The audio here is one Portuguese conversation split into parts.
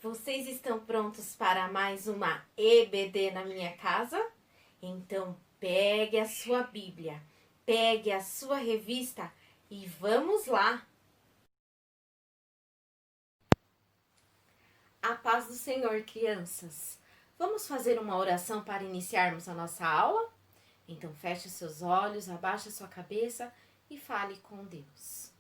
Vocês estão prontos para mais uma EBD na minha casa? Então pegue a sua Bíblia, pegue a sua revista e vamos lá! A paz do Senhor, crianças! Vamos fazer uma oração para iniciarmos a nossa aula? Então feche seus olhos, abaixe a sua cabeça e fale com Deus.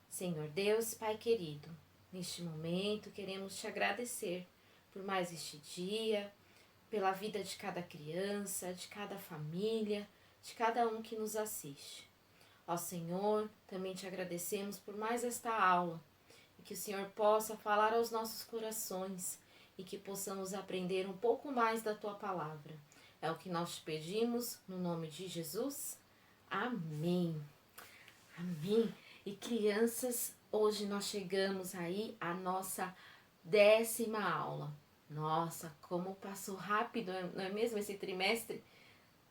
Senhor Deus, Pai querido, neste momento queremos te agradecer por mais este dia, pela vida de cada criança, de cada família, de cada um que nos assiste. Ó Senhor, também te agradecemos por mais esta aula, e que o Senhor possa falar aos nossos corações e que possamos aprender um pouco mais da Tua palavra. É o que nós te pedimos, no nome de Jesus. Amém. Amém. E crianças, hoje nós chegamos aí à nossa 10ª aula. Nossa, como passou rápido, não é mesmo esse trimestre?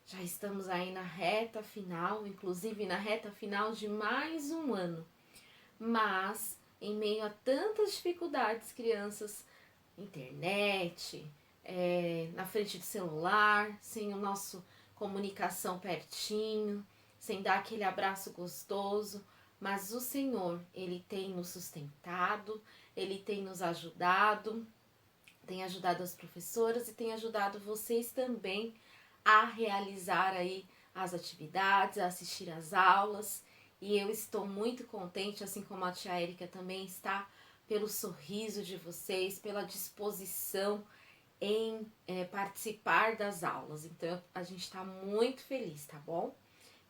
Já estamos aí na reta final, inclusive na reta final de mais um ano. Mas, em meio a tantas dificuldades, crianças, internet, na frente do celular, sem o nosso comunicação pertinho, sem dar aquele abraço gostoso, mas o Senhor, Ele tem nos sustentado, Ele tem nos ajudado, tem ajudado as professoras e tem ajudado vocês também a realizar aí as atividades, a assistir às aulas. E eu estou muito contente, assim como a tia Érica também está, pelo sorriso de vocês, pela disposição em participar das aulas. Então a gente está muito feliz, tá bom?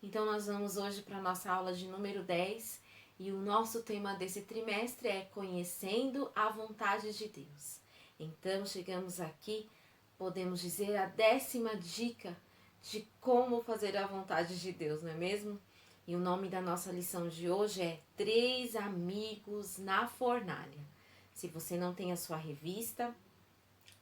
Então nós vamos hoje para a nossa aula de número 10 e o nosso tema desse trimestre é Conhecendo a Vontade de Deus. Então chegamos aqui, podemos dizer, a 10ª dica de como fazer a vontade de Deus, não é mesmo? E o nome da nossa lição de hoje é 3 amigos na fornalha. Se você não tem a sua revista,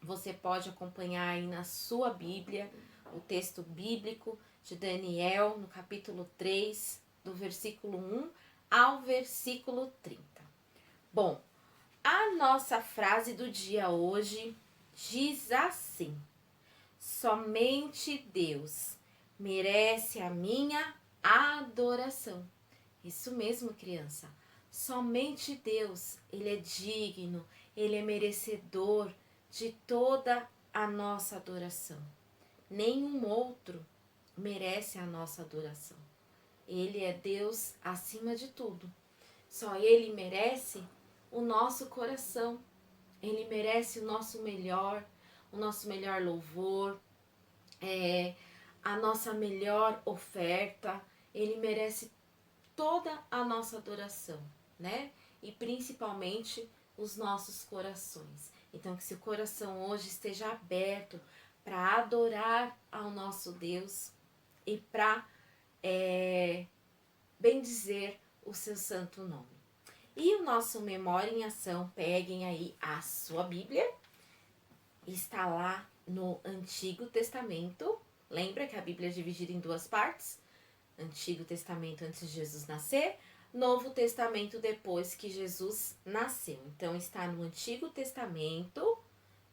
você pode acompanhar aí na sua Bíblia o texto bíblico de Daniel, no capítulo 3, do versículo 1 ao versículo 30. Bom, a nossa frase do dia hoje diz assim: somente Deus merece a minha adoração. Isso mesmo, criança. Somente Deus, Ele é digno, Ele é merecedor de toda a nossa adoração. Nenhum outro merece a nossa adoração. Ele é Deus acima de tudo. Só Ele merece o nosso coração. Ele merece o nosso melhor louvor, a nossa melhor oferta. Ele merece toda a nossa adoração, né? E principalmente os nossos corações. Então que seu coração hoje esteja aberto para adorar ao nosso Deus e para bendizer o seu santo nome. E o nosso Memória em Ação, peguem aí a sua Bíblia, está lá no Antigo Testamento. Lembra que a Bíblia é dividida em 2 partes? Antigo Testamento antes de Jesus nascer, Novo Testamento depois que Jesus nasceu. Então está no Antigo Testamento,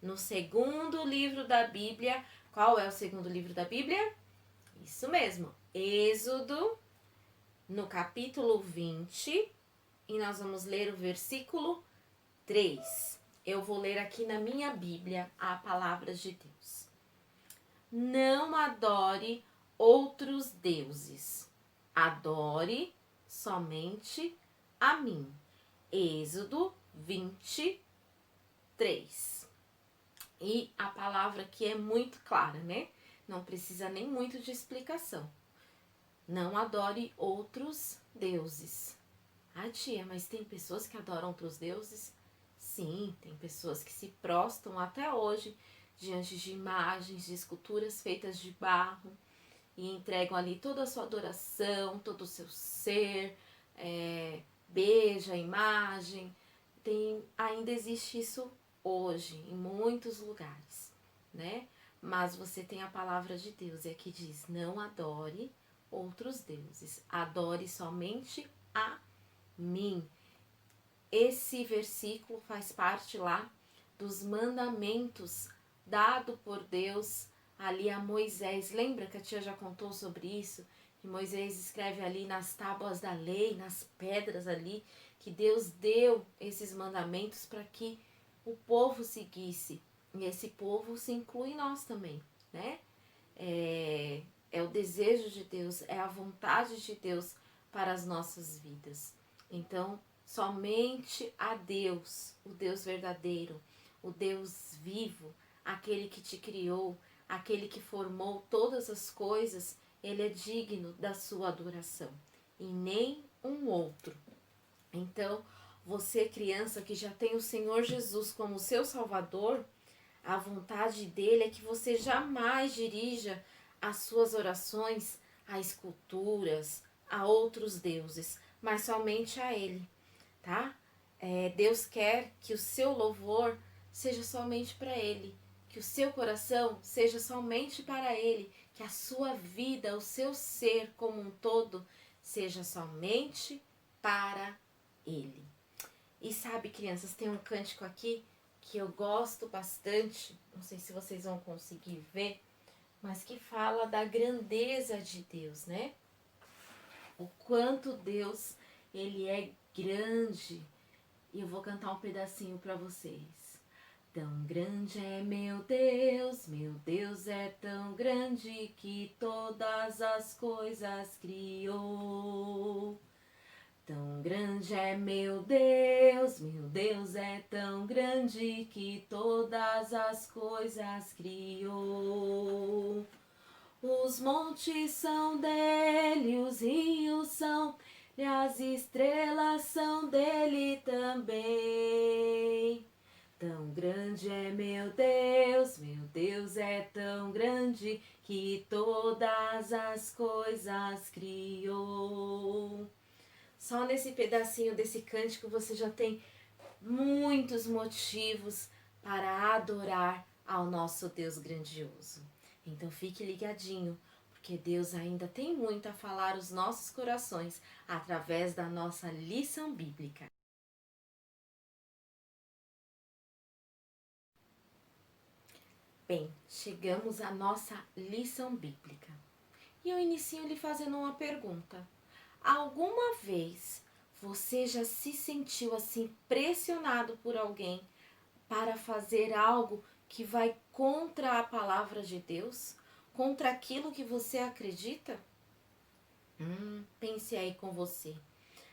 no 2º livro da Bíblia. Qual é o 2º livro da Bíblia? Isso mesmo, Êxodo, no capítulo 20, e nós vamos ler o versículo 3. Eu vou ler aqui na minha Bíblia a palavra de Deus. Não adore outros deuses. Adore somente a mim. Êxodo 23. E a palavra aqui é muito clara, né? Não precisa nem muito de explicação. Não adore outros deuses. Ah, tia, mas tem pessoas que adoram outros deuses? Sim, tem pessoas que se prostam até hoje diante de imagens, de esculturas feitas de barro e entregam ali toda a sua adoração, todo o seu ser, beija a imagem. Ainda existe isso hoje em muitos lugares, né? Mas você tem a palavra de Deus e aqui diz: não adore outros deuses, adore somente a mim. Esse versículo faz parte lá dos mandamentos dado por Deus ali a Moisés. Lembra que a tia já contou sobre isso? Que Moisés escreve ali nas tábuas da lei, nas pedras ali, que Deus deu esses mandamentos para que o povo seguisse. E esse povo se inclui nós também, né? É o desejo de Deus, é a vontade de Deus para as nossas vidas. Então, somente a Deus, o Deus verdadeiro, o Deus vivo, aquele que te criou, aquele que formou todas as coisas, ele é digno da sua adoração e nem um outro. Então, você, criança que já tem o Senhor Jesus como seu Salvador, a vontade dele é que você jamais dirija as suas orações a esculturas, a outros deuses, mas somente a ele, tá? Deus quer que o seu louvor seja somente para ele, que o seu coração seja somente para ele, que a sua vida, o seu ser como um todo, seja somente para ele. E sabe, crianças, tem um cântico aqui que eu gosto bastante, não sei se vocês vão conseguir ver, mas que fala da grandeza de Deus, né? O quanto Deus, ele é grande. E eu vou cantar um pedacinho para vocês. Tão grande é meu Deus é tão grande que todas as coisas criou. Tão grande é meu Deus é tão grande que todas as coisas criou. Os montes são dele, os rios são, e as estrelas são dele também. Tão grande é meu Deus é tão grande que todas as coisas criou. Só nesse pedacinho desse cântico você já tem muitos motivos para adorar ao nosso Deus grandioso. Então fique ligadinho, porque Deus ainda tem muito a falar aos nossos corações através da nossa lição bíblica. Bem, chegamos à nossa lição bíblica. E eu inicio lhe fazendo uma pergunta. Alguma vez você já se sentiu assim pressionado por alguém para fazer algo que vai contra a palavra de Deus? Contra aquilo que você acredita? Pense aí com você.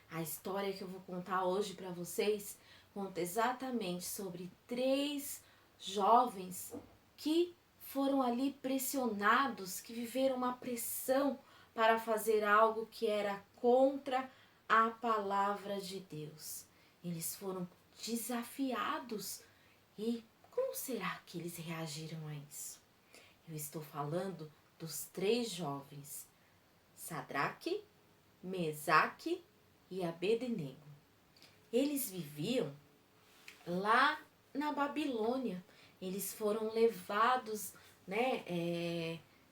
A história que eu vou contar hoje para vocês conta exatamente sobre 3 jovens que foram ali pressionados, que viveram uma pressão para fazer algo que era contra a palavra de Deus. Eles foram desafiados e como será que eles reagiram a isso? Eu estou falando dos 3 jovens, Sadraque, Mesaque e Abednego. Eles viviam lá na Babilônia. Eles foram levados,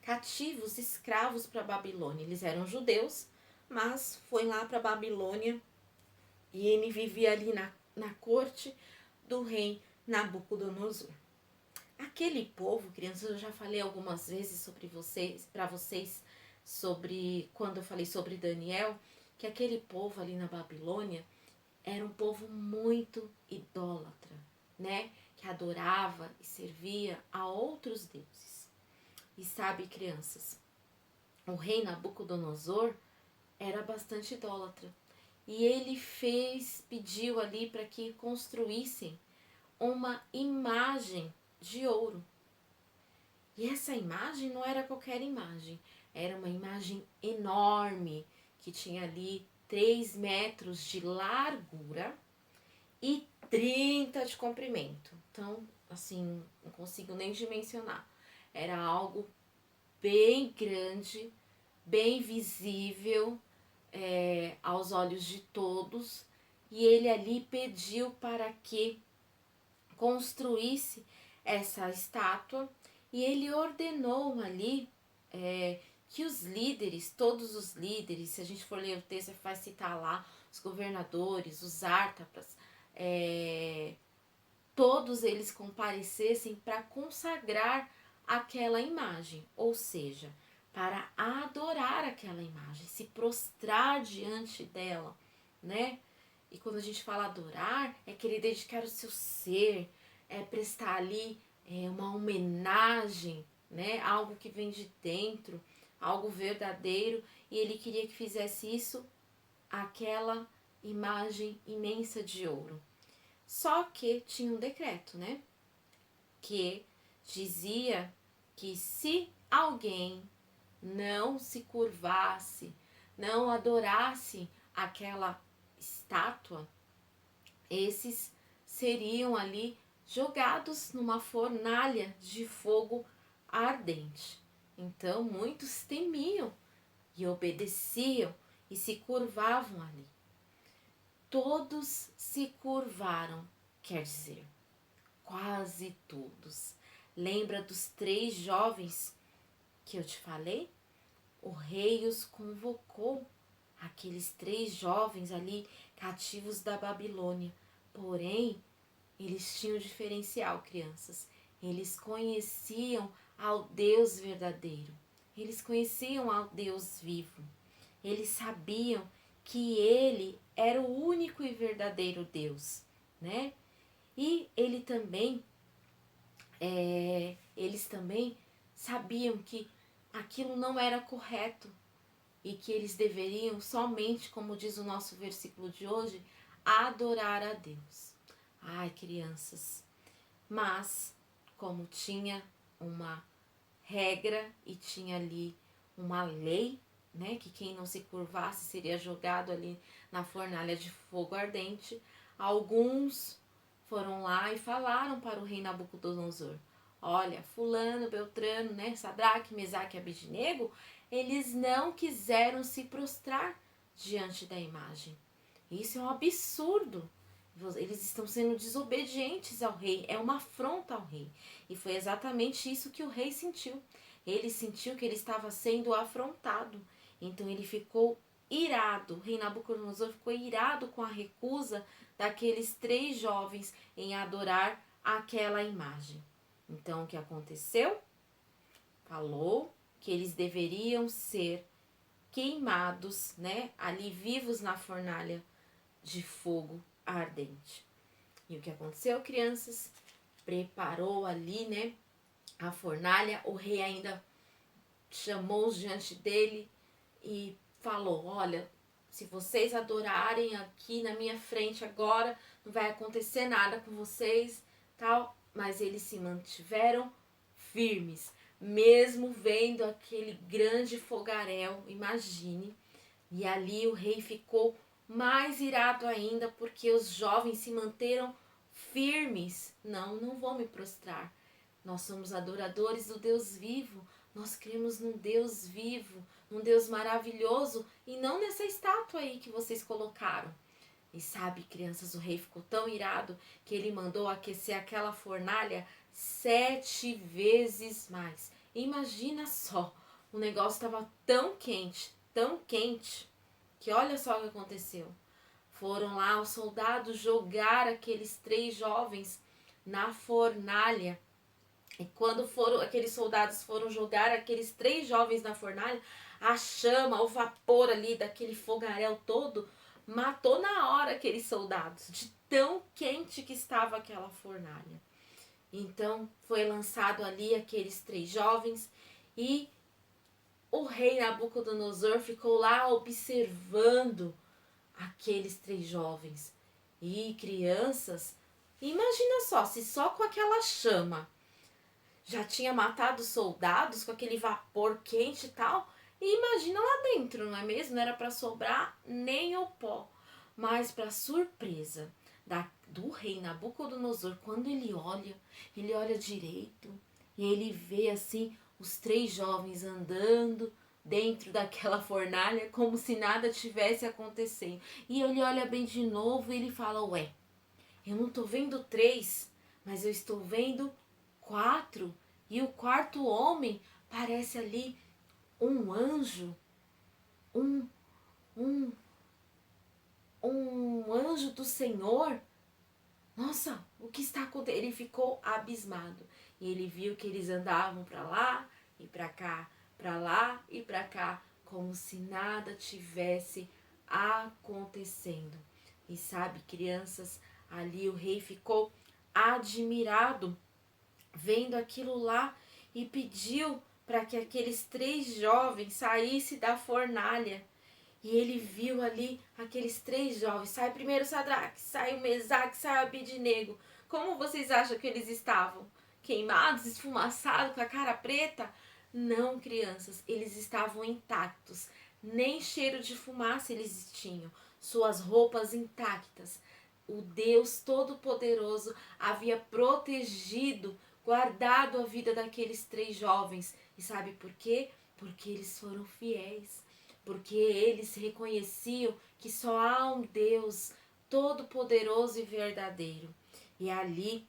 cativos, escravos para a Babilônia. Eles eram judeus, mas foi lá para a Babilônia e ele vivia ali na corte do rei Nabucodonosor. Aquele povo, crianças, eu já falei algumas vezes para vocês, sobre quando eu falei sobre Daniel, que aquele povo ali na Babilônia era um povo muito idólatra, né? Que adorava e servia a outros deuses. E sabe, crianças, o rei Nabucodonosor era bastante idólatra. E ele pediu ali para que construíssem uma imagem de ouro. E essa imagem não era qualquer imagem, era uma imagem enorme, que tinha ali 3 metros de largura e 30 de comprimento. Então, assim, não consigo nem dimensionar. Era algo bem grande, bem visível aos olhos de todos. E ele ali pediu para que construísse essa estátua e ele ordenou ali que os líderes, todos os líderes, se a gente for ler o texto, vai citar lá os governadores, os ártapas, todos eles comparecessem para consagrar aquela imagem, ou seja, para adorar aquela imagem, se prostrar diante dela, né? E quando a gente fala adorar, é querer dedicar o seu ser, é prestar ali uma homenagem, né? Algo que vem de dentro, algo verdadeiro, e ele queria que fizesse isso àquela imagem imensa de ouro. Só que tinha um decreto, né? Que dizia que se alguém não se curvasse, não adorasse aquela estátua, esses seriam ali jogados numa fornalha de fogo ardente. Então muitos temiam e obedeciam e se curvavam ali. Todos se curvaram, quer dizer, quase todos. Lembra dos 3 jovens que eu te falei? O rei os convocou, aqueles 3 jovens ali cativos da Babilônia. Porém, eles tinham um diferencial, crianças. Eles conheciam ao Deus verdadeiro. Eles conheciam ao Deus vivo. Eles sabiam que ele era o único e verdadeiro Deus, né? E eles também sabiam que aquilo não era correto e que eles deveriam somente, como diz o nosso versículo de hoje, adorar a Deus. Ai, crianças, mas como tinha uma regra e tinha ali uma lei, né, que quem não se curvasse seria jogado ali na fornalha de fogo ardente, alguns foram lá e falaram para o rei Nabucodonosor: olha, fulano, beltrano, né, Sadraque, Mesaque e Abednego, eles não quiseram se prostrar diante da imagem. Isso é um absurdo. Eles estão sendo desobedientes ao rei, é uma afronta ao rei. E foi exatamente isso que o rei sentiu. Ele sentiu que ele estava sendo afrontado. Então ele ficou irado. O rei Nabucodonosor ficou irado com a recusa daqueles 3 jovens em adorar aquela imagem. Então o que aconteceu? Falou que eles deveriam ser queimados, né, ali vivos na fornalha de fogo ardente. E o que aconteceu, crianças? Preparou ali, né, a fornalha. O rei ainda chamou-os diante dele e falou: olha, se vocês adorarem aqui na minha frente agora, não vai acontecer nada com vocês, tal. Mas eles se mantiveram firmes, mesmo vendo aquele grande fogaréu, imagine. E ali o rei ficou mais irado ainda, porque os jovens se manteram firmes. Não vou me prostrar. Nós somos adoradores do Deus vivo. Nós cremos num Deus vivo, num Deus maravilhoso, e não nessa estátua aí que vocês colocaram. E sabe, crianças, o rei ficou tão irado que ele mandou aquecer aquela fornalha 7 vezes mais. Imagina só, o negócio estava tão quente, que olha só o que aconteceu. Foram lá os soldados jogar aqueles 3 jovens na fornalha. E quando aqueles soldados foram jogar aqueles 3 jovens na fornalha, a chama, o vapor ali daquele fogaréu todo matou na hora aqueles soldados, de tão quente que estava aquela fornalha. Então foi lançado ali aqueles 3 jovens e o rei Nabucodonosor ficou lá observando aqueles 3 jovens. E crianças, imagina só, se só com aquela chama já tinha matado soldados, com aquele vapor quente e tal, e imagina lá dentro, não é mesmo? Não era para sobrar nem o pó. Mas para surpresa do rei Nabucodonosor, quando ele olha direito e ele vê assim os 3 jovens andando dentro daquela fornalha como se nada tivesse acontecendo. E ele olha bem de novo e ele fala: ué, eu não tô vendo 3, mas eu estou vendo 4. E o 4º homem parece ali um anjo, um, um, um anjo do Senhor. Nossa, o que está acontecendo? Ele ficou abismado. E ele viu que eles andavam para lá e para cá, para lá e para cá, como se nada tivesse acontecendo. E sabe, crianças, ali o rei ficou admirado vendo aquilo lá e pediu para que aqueles 3 jovens saíssem da fornalha. E ele viu ali aqueles 3 jovens. Sai primeiro Sadraque, sai o Mesaque, sai o Abednego. Como vocês acham que eles estavam? Queimados, esfumaçados, com a cara preta? Não, crianças, eles estavam intactos. Nem cheiro de fumaça eles tinham. Suas roupas intactas. O Deus Todo-Poderoso havia protegido, guardado a vida daqueles 3 jovens. E sabe por quê? Porque eles foram fiéis. Porque eles reconheciam que só há um Deus todo-poderoso e verdadeiro. E ali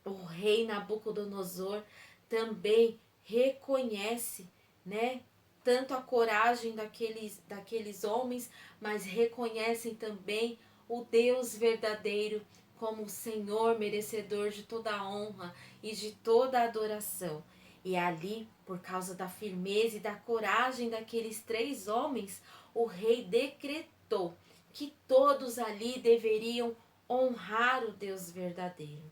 o rei Nabucodonosor também reconhece, né? Tanto a coragem daqueles homens, mas reconhecem também o Deus verdadeiro como o Senhor merecedor de toda a honra e de toda a adoração. E ali, por causa da firmeza e da coragem daqueles 3 homens, o rei decretou que todos ali deveriam honrar o Deus verdadeiro.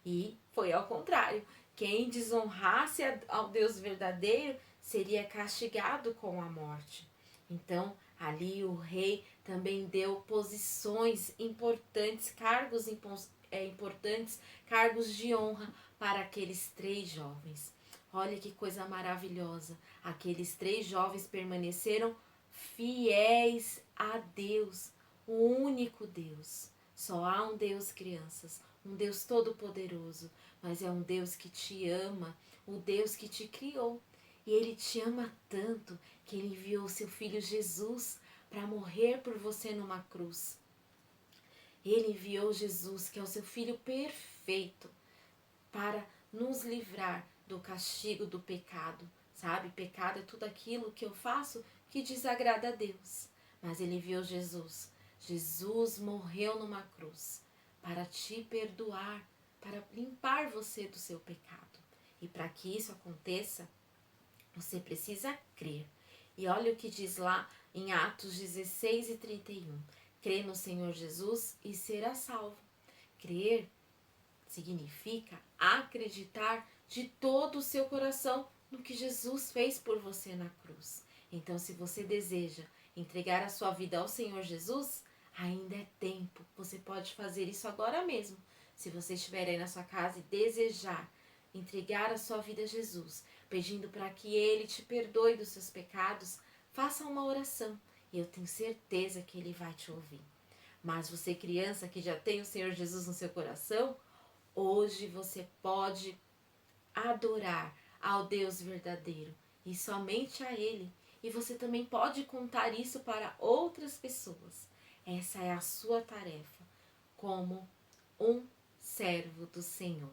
E foi ao contrário. Quem desonrasse ao Deus verdadeiro seria castigado com a morte. Então, ali o rei também deu posições importantes, cargos importantes, cargos de honra para aqueles 3 jovens. Olha que coisa maravilhosa. Aqueles 3 jovens permaneceram fiéis a Deus, o único Deus. Só há um Deus, crianças, um Deus todo-poderoso, mas é um Deus que te ama, o Deus que te criou. E Ele te ama tanto que Ele enviou o seu Filho Jesus para morrer por você numa cruz. Ele enviou Jesus, que é o seu Filho perfeito, para nos livrar do castigo do pecado. Sabe, pecado é tudo aquilo que eu faço que desagrada a Deus. Mas Ele enviou Jesus. Jesus morreu numa cruz para te perdoar, para limpar você do seu pecado. E para que isso aconteça, você precisa crer. E olha o que diz lá em Atos 16:31. Crê no Senhor Jesus e será salvo. Crer significa acreditar de todo o seu coração no que Jesus fez por você na cruz. Então, se você deseja entregar a sua vida ao Senhor Jesus, ainda é tempo. Você pode fazer isso agora mesmo. Se você estiver aí na sua casa e desejar entregar a sua vida a Jesus, pedindo para que Ele te perdoe dos seus pecados, faça uma oração e eu tenho certeza que Ele vai te ouvir. Mas você, criança que já tem o Senhor Jesus no seu coração, hoje você pode adorar ao Deus verdadeiro e somente a Ele. E você também pode contar isso para outras pessoas. Essa é a sua tarefa como um servo do Senhor.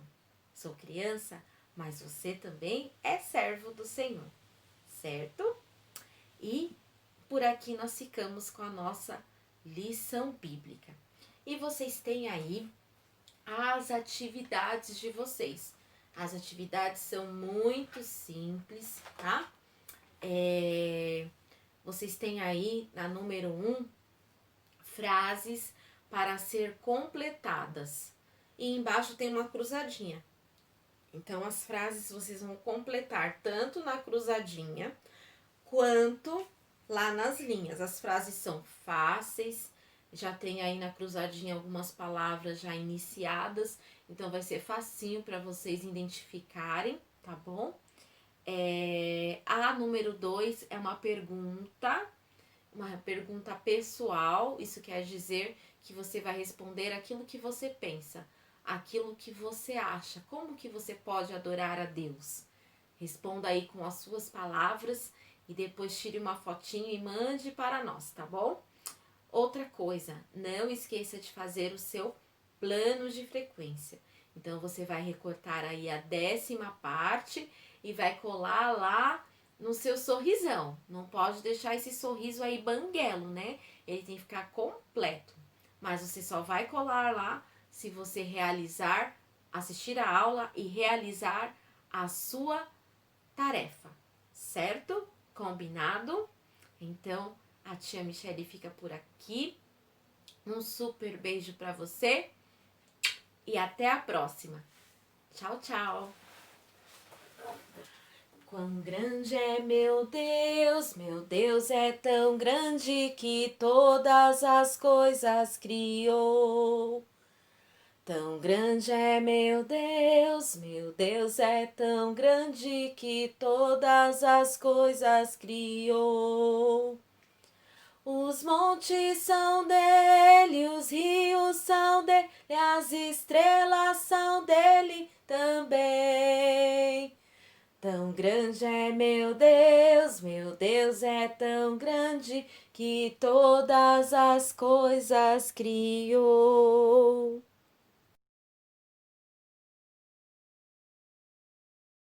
Sou criança, mas você também é servo do Senhor, certo? E por aqui nós ficamos com a nossa lição bíblica. E vocês têm aí as atividades de vocês. As atividades são muito simples, tá? Vocês têm aí na número 1 frases para ser completadas. E embaixo tem uma cruzadinha. Então as frases vocês vão completar tanto na cruzadinha quanto lá nas linhas. As frases são fáceis. Já tem aí na cruzadinha algumas palavras já iniciadas, então vai ser facinho para vocês identificarem, tá bom? A número 2 é uma pergunta pessoal. Isso quer dizer que você vai responder aquilo que você pensa, aquilo que você acha, como que você pode adorar a Deus. Responda aí com as suas palavras e depois tire uma fotinho e mande para nós, tá bom? Outra coisa, não esqueça de fazer o seu plano de frequência. Então, você vai recortar aí a 10ª parte e vai colar lá no seu sorrisão. Não pode deixar esse sorriso aí banguelo, né? Ele tem que ficar completo. Mas você só vai colar lá se você assistir a aula e realizar a sua tarefa, certo? Combinado? Então, a tia Michele fica por aqui. Um super beijo para você e até a próxima. Tchau, tchau. Quão grande é meu Deus é tão grande que todas as coisas criou. Tão grande é meu Deus é tão grande que todas as coisas criou. Os montes são dele, os rios são dele, as estrelas são dele também. Tão grande é meu Deus é tão grande que todas as coisas criou.